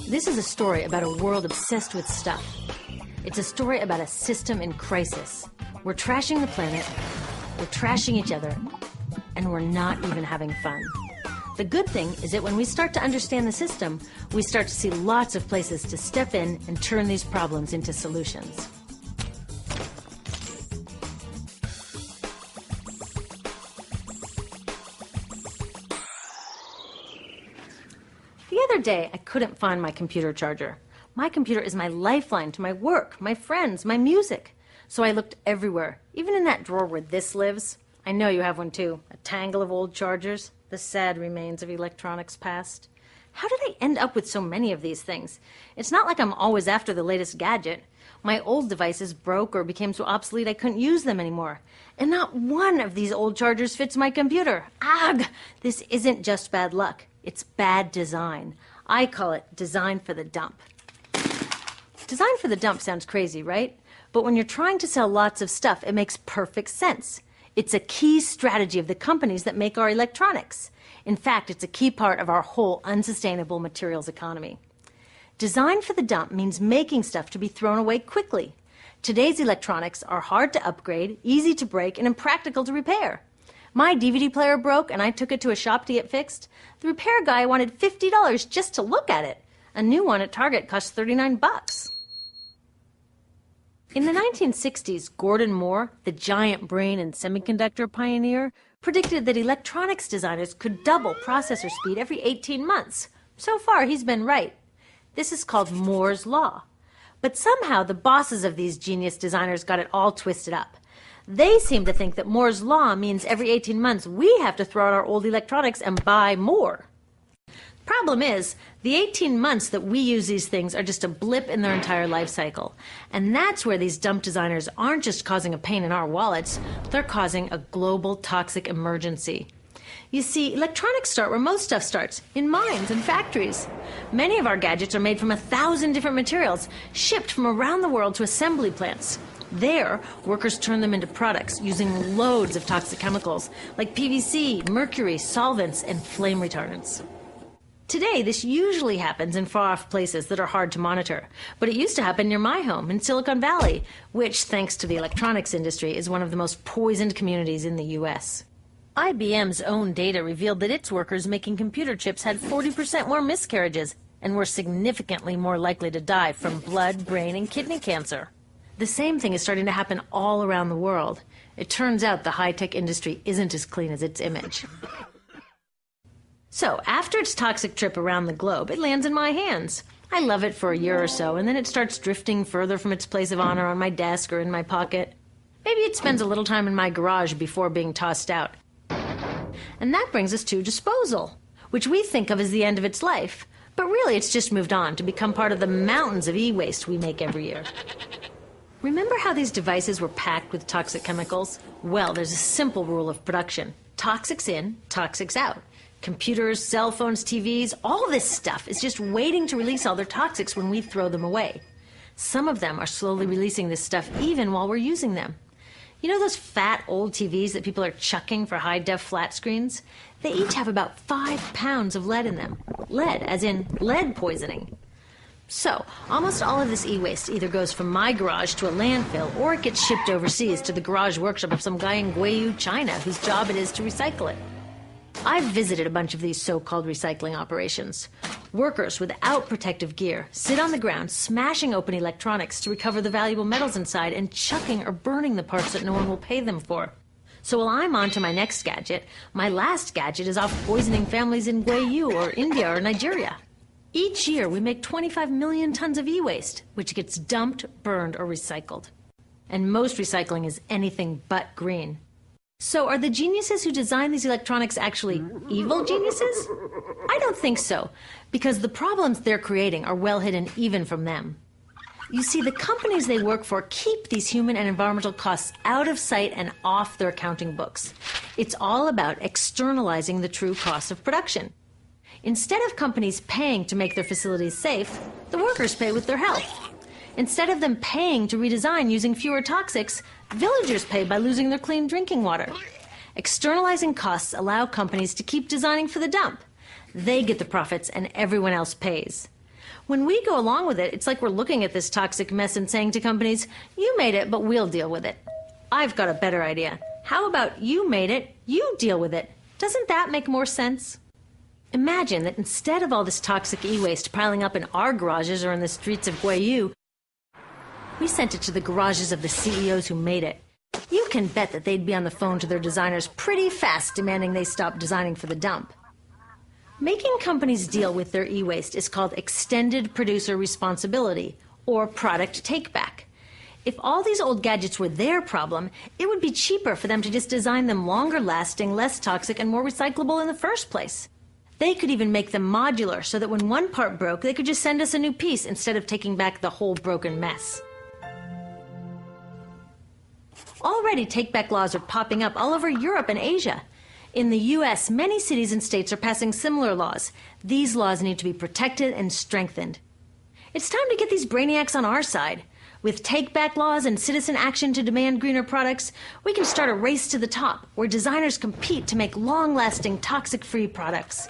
This is a story about a world obsessed with stuff. It's a story about a system in crisis. We're trashing the planet, we're trashing each other, and we're not even having fun. The good thing is that when we start to understand the system, we start to see lots of places to step in and turn these problems into solutions. The other day, I couldn't find my computer charger. My computer is my lifeline to my work, my friends, my music. So I looked everywhere, even in that drawer where this lives. I know you have one too, a tangle of old chargers, the sad remains of electronics past. How did I end up with so many of these things? It's not like I'm always after the latest gadget. My old devices broke or became so obsolete I couldn't use them anymore. And not one of these old chargers fits my computer. Ugh! This isn't just bad luck. It's bad design. I call it design for the dump. Design for the dump sounds crazy, right? But when you're trying to sell lots of stuff, it makes perfect sense. It's a key strategy of the companies that make our electronics. In fact, it's a key part of our whole unsustainable materials economy. Design for the dump means making stuff to be thrown away quickly. Today's electronics are hard to upgrade, easy to break, and impractical to repair. My DVD player broke and I took it to a shop to get fixed. The repair guy wanted $50 just to look at it. A new one at Target cost $39. In the 1960s, Gordon Moore, the giant brain and semiconductor pioneer, predicted that electronics designers could double processor speed every 18 months. So far, he's been right. This is called Moore's Law. But somehow, the bosses of these genius designers got it all twisted up. They seem to think that Moore's Law means every 18 months we have to throw out our old electronics and buy more. Problem is, the 18 months that we use these things are just a blip in their entire life cycle. And that's where these dump designers aren't just causing a pain in our wallets, they're causing a global toxic emergency. You see, electronics start where most stuff starts, in mines and factories. Many of our gadgets are made from 1,000 different materials, shipped from around the world to assembly plants. There, workers turn them into products using loads of toxic chemicals like PVC, mercury, solvents, and flame retardants. Today, this usually happens in far-off places that are hard to monitor, but it used to happen near my home in Silicon Valley, which, thanks to the electronics industry, is one of the most poisoned communities in the U.S. IBM's own data revealed that its workers making computer chips had 40% more miscarriages and were significantly more likely to die from blood, brain, and kidney cancer. The same thing is starting to happen all around the world. It turns out the high-tech industry isn't as clean as its image. So, after its toxic trip around the globe, it lands in my hands. I love it for a year or so, and then it starts drifting further from its place of honor on my desk or in my pocket. Maybe it spends a little time in my garage before being tossed out. And that brings us to disposal, which we think of as the end of its life. But really, it's just moved on to become part of the mountains of e-waste we make every year. Remember how these devices were packed with toxic chemicals? Well, there's a simple rule of production. Toxics in, toxics out. Computers, cell phones, TVs, all this stuff is just waiting to release all their toxics when we throw them away. Some of them are slowly releasing this stuff even while we're using them. You know those fat old TVs that people are chucking for high-def flat screens? They each have about 5 pounds of lead in them. Lead, as in lead poisoning. So, almost all of this e-waste either goes from my garage to a landfill, or it gets shipped overseas to the garage workshop of some guy in Guiyu, China, whose job it is to recycle it. I've visited a bunch of these so-called recycling operations. Workers without protective gear sit on the ground smashing open electronics to recover the valuable metals inside and chucking or burning the parts that no one will pay them for. So while I'm on to my next gadget, my last gadget is off poisoning families in Guiyu or India or Nigeria. Each year we make 25 million tons of e-waste, which gets dumped, burned, or recycled. And most recycling is anything but green. So are the geniuses who design these electronics actually evil geniuses? I don't think so, because the problems they're creating are well hidden even from them. You see, the companies they work for keep these human and environmental costs out of sight and off their accounting books. It's all about externalizing the true cost of production. Instead of companies paying to make their facilities safe, the workers pay with their health. Instead of them paying to redesign using fewer toxics, villagers pay by losing their clean drinking water. Externalizing costs allow companies to keep designing for the dump. They get the profits and everyone else pays. When we go along with it, it's like we're looking at this toxic mess and saying to companies, you made it, but we'll deal with it. I've got a better idea. How about you made it, you deal with it? Doesn't that make more sense? Imagine that instead of all this toxic e-waste piling up in our garages or in the streets of Guayu, we sent it to the garages of the CEOs who made it. You can bet that they'd be on the phone to their designers pretty fast demanding they stop designing for the dump. Making companies deal with their e-waste is called extended producer responsibility, or product take-back. If all these old gadgets were their problem, it would be cheaper for them to just design them longer lasting, less toxic, and more recyclable in the first place. They could even make them modular so that when one part broke, they could just send us a new piece instead of taking back the whole broken mess. Already take-back laws are popping up all over Europe and Asia. In the U.S., many cities and states are passing similar laws. These laws need to be protected and strengthened. It's time to get these brainiacs on our side. With take-back laws and citizen action to demand greener products, we can start a race to the top where designers compete to make long-lasting, toxic-free products.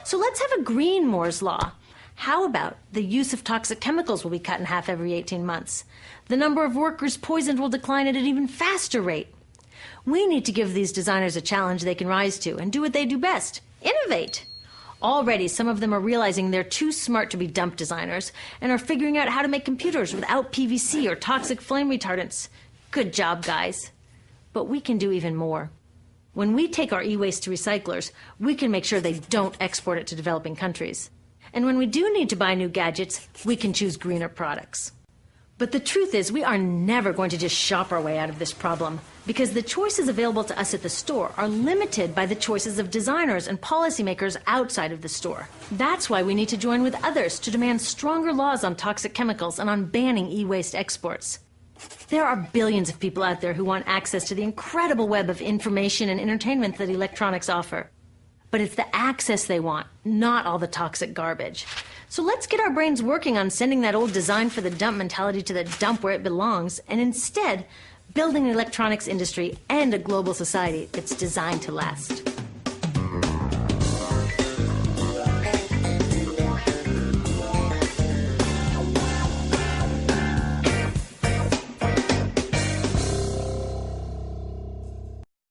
So let's have a green Moore's Law. How about the use of toxic chemicals will be cut in half every 18 months? The number of workers poisoned will decline at an even faster rate. We need to give these designers a challenge they can rise to and do what they do best: innovate. Already, some of them are realizing they're too smart to be dump designers and are figuring out how to make computers without PVC or toxic flame retardants. Good job, guys. But we can do even more. When we take our e-waste to recyclers, we can make sure they don't export it to developing countries. And when we do need to buy new gadgets, we can choose greener products. But the truth is, we are never going to just shop our way out of this problem, because the choices available to us at the store are limited by the choices of designers and policymakers outside of the store. That's why we need to join with others to demand stronger laws on toxic chemicals and on banning e-waste exports. There are billions of people out there who want access to the incredible web of information and entertainment that electronics offer. But it's the access they want, not all the toxic garbage. So let's get our brains working on sending that old design for the dump mentality to the dump where it belongs, and instead building an electronics industry and a global society that's designed to last.